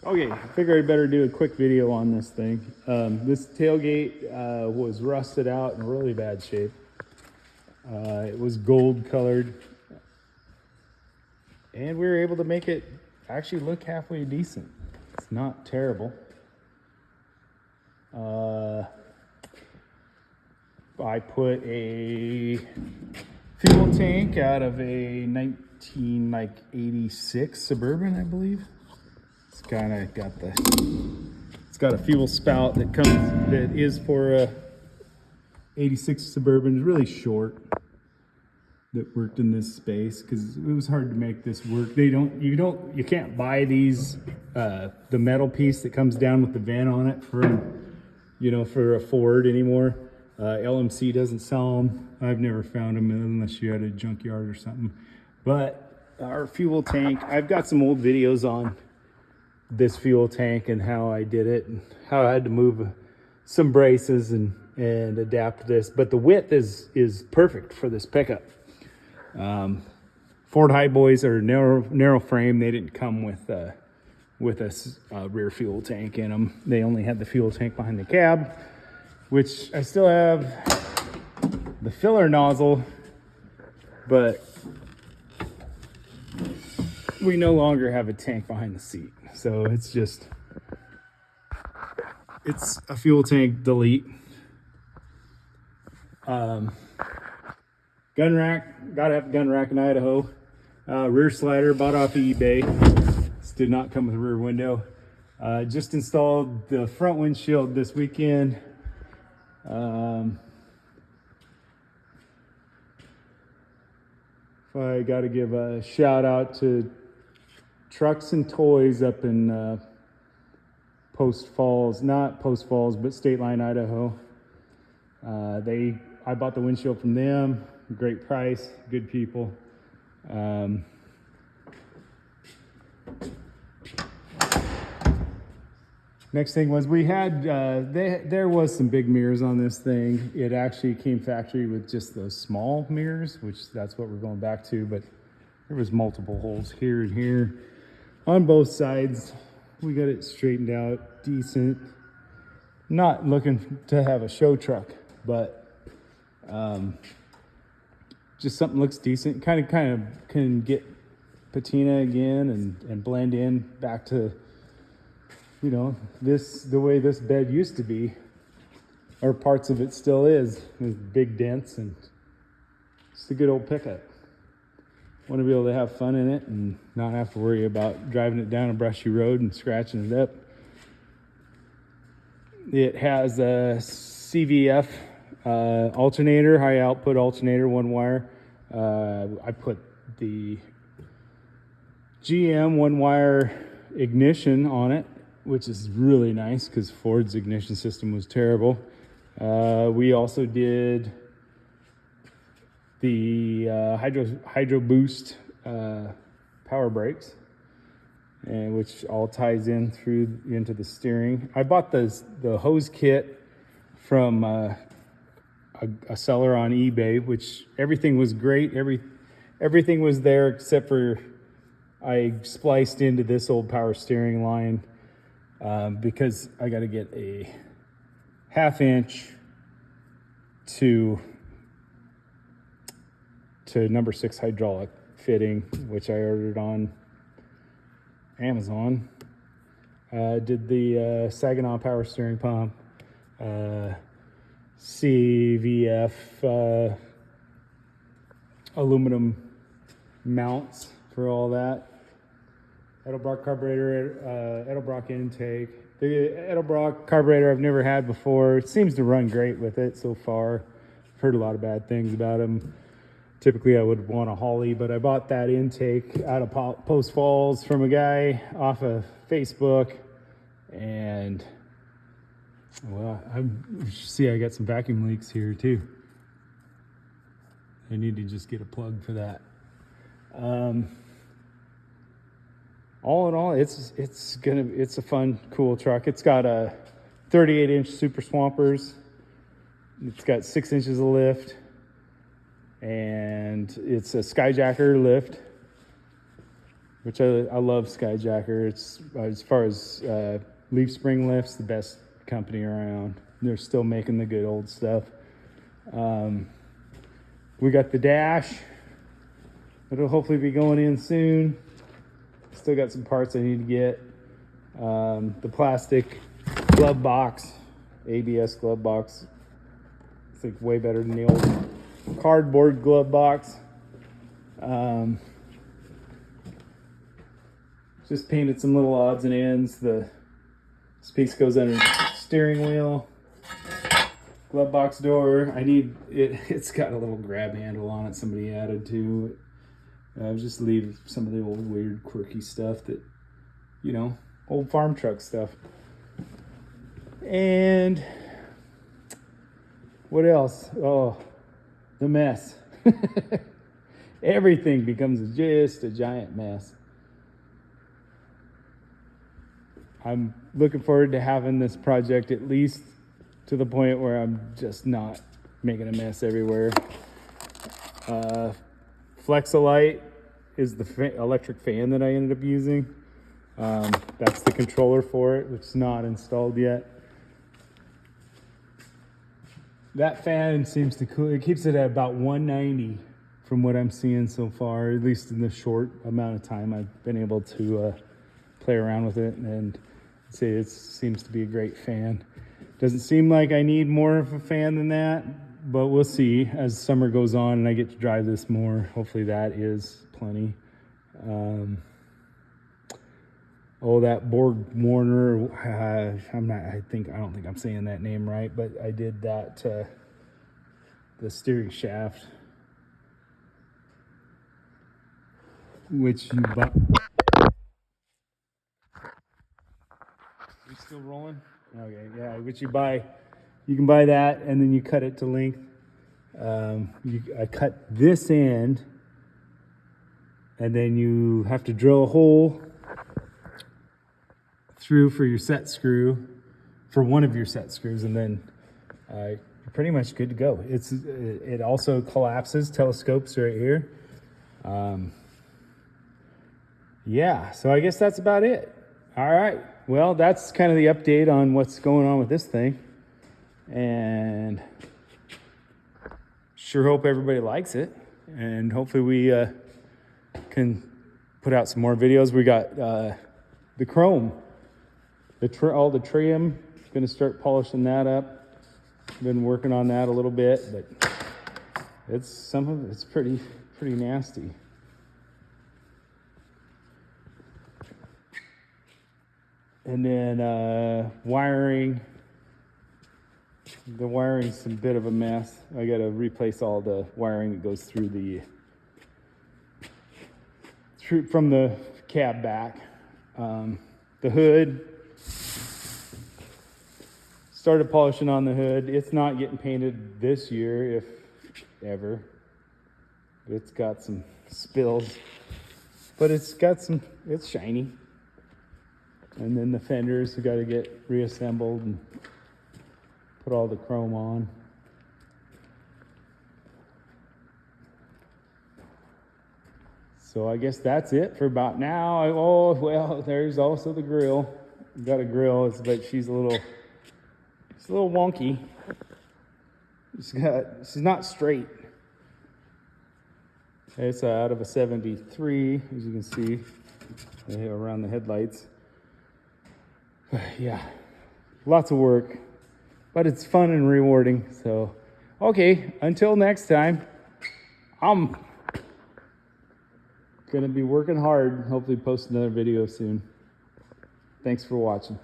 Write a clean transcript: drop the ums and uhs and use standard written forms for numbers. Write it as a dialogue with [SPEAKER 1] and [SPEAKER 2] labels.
[SPEAKER 1] Okay, I figured I'd better do a quick video on this thing. This tailgate was rusted out in really bad shape. It was gold colored, and we were able to make it actually look halfway decent. It's not terrible. I put a fuel tank out of a 1986 Suburban, I believe. It's kind of got it's got a fuel spout that is for a 86 Suburban. It's really short, that worked in this space because it was hard to make this work. You can't buy these the metal piece that comes down with the vent on it for a Ford anymore. LMC doesn't sell them. I've never found them unless you had a junkyard or something. But our fuel tank, I've got some old videos on this fuel tank and how I did it and how I had to move some braces and adapt this. But the width is perfect for this pickup. Ford Highboys are narrow frame. They didn't come with a rear fuel tank in them. They only had the fuel tank behind the cab, which I still have the filler nozzle, but we no longer have a tank behind the seat. So it's a fuel tank delete. Gun rack, gotta have a gun rack in Idaho. Rear slider, bought off of eBay. This did not come with a rear window. Just installed the front windshield this weekend. If I got to give a shout out to Trucks and Toys up in not Post Falls, but State Line, Idaho. I bought the windshield from them. Great price, good people. Next thing was we had there was some big mirrors on this thing. It actually came factory with just those small mirrors, which that's what we're going back to, but there was multiple holes here and here on both sides. We got it straightened out decent. Not looking to have a show truck, but just something looks decent. Kind of can get patina again and blend in back to the way this bed used to be, or parts of it still is, with big dents, and it's a good old pickup. Want to be able to have fun in it and not have to worry about driving it down a brushy road and scratching it up. It has a CVF alternator, high output alternator, one wire. I put the GM one wire ignition on it, which is really nice because Ford's ignition system was terrible. We also did the Hydro Boost power brakes, and which all ties in into the steering. I bought the hose kit from a seller on eBay, which everything was great. Everything was there except for I spliced into this old power steering line because I got to get a 1/2 inch to number 6 hydraulic fitting, which I ordered on Amazon. Did the Saginaw power steering pump, CVF aluminum mounts for all that. Edelbrock carburetor, Edelbrock intake. The Edelbrock carburetor I've never had before. It seems to run great with it so far. I've heard a lot of bad things about them. Typically I would want a Holly, but I bought that intake out of Post Falls from a guy off of Facebook, and well, I got some vacuum leaks here too. I need to just get a plug for that. All in all, it's a fun, cool truck. It's got a 38-inch Super Swampers. It's got 6 inches of lift, and it's a Skyjacker lift. which I love Skyjacker. It's as far as leaf spring lifts, the best company around. They're still making the good old stuff. We got the dash. It'll hopefully be going in soon. Still got some parts I need to get. The plastic glove box, ABS glove box. I think way better than the old cardboard glove box. Just painted some little odds and ends. This piece goes under the steering wheel. Glove box door. I need it. It's got a little grab handle on it. Somebody added to it. Just leave some of the old weird quirky stuff that, you know, old farm truck stuff. And what else? Oh, the mess. Everything becomes just a giant mess. I'm looking forward to having this project at least to the point where I'm just not making a mess everywhere. Flexolite is the electric fan that I ended up using. That's the controller for it, which is not installed yet. That fan seems to cool. It keeps it at about 190 from what I'm seeing so far, at least in the short amount of time I've been able to play around with it, and say it seems to be a great fan. Doesn't seem like I need more of a fan than that, but we'll see as summer goes on and I get to drive this more. Hopefully that is plenty. Oh, that Borg Warner, I don't think I'm saying that name right, but I did that, the steering shaft, which you buy. You still rolling? Okay, yeah, which you can buy that and then you cut it to length. I cut this end and then you have to drill a hole through for your set screw, for one of your set screws, and then you're pretty much good to go. It also collapses, telescopes right here. Yeah, so I guess that's about it. All right, well, that's kind of the update on what's going on with this thing, and sure hope everybody likes it, and hopefully we can put out some more videos. We got the chrome, all the trim. Going to start polishing that up. Been working on that a little bit, but it's pretty nasty. And then wiring. The wiring's a bit of a mess. I got to replace all the wiring that goes through from the cab back. The hood. Started polishing on the hood. It's not getting painted this year, if ever. It's got some spills, but it's shiny. And then the fenders have got to get reassembled and put all the chrome on. So I guess that's it for about now. Oh, well, there's also the grill. We've got a grill, but she's a little wonky. She's not straight. It's out of a 73, as you can see, around the headlights. Yeah, lots of work, but it's fun and rewarding. So, okay, until next time, I'm gonna be working hard. Hopefully post another video soon. Thanks for watching.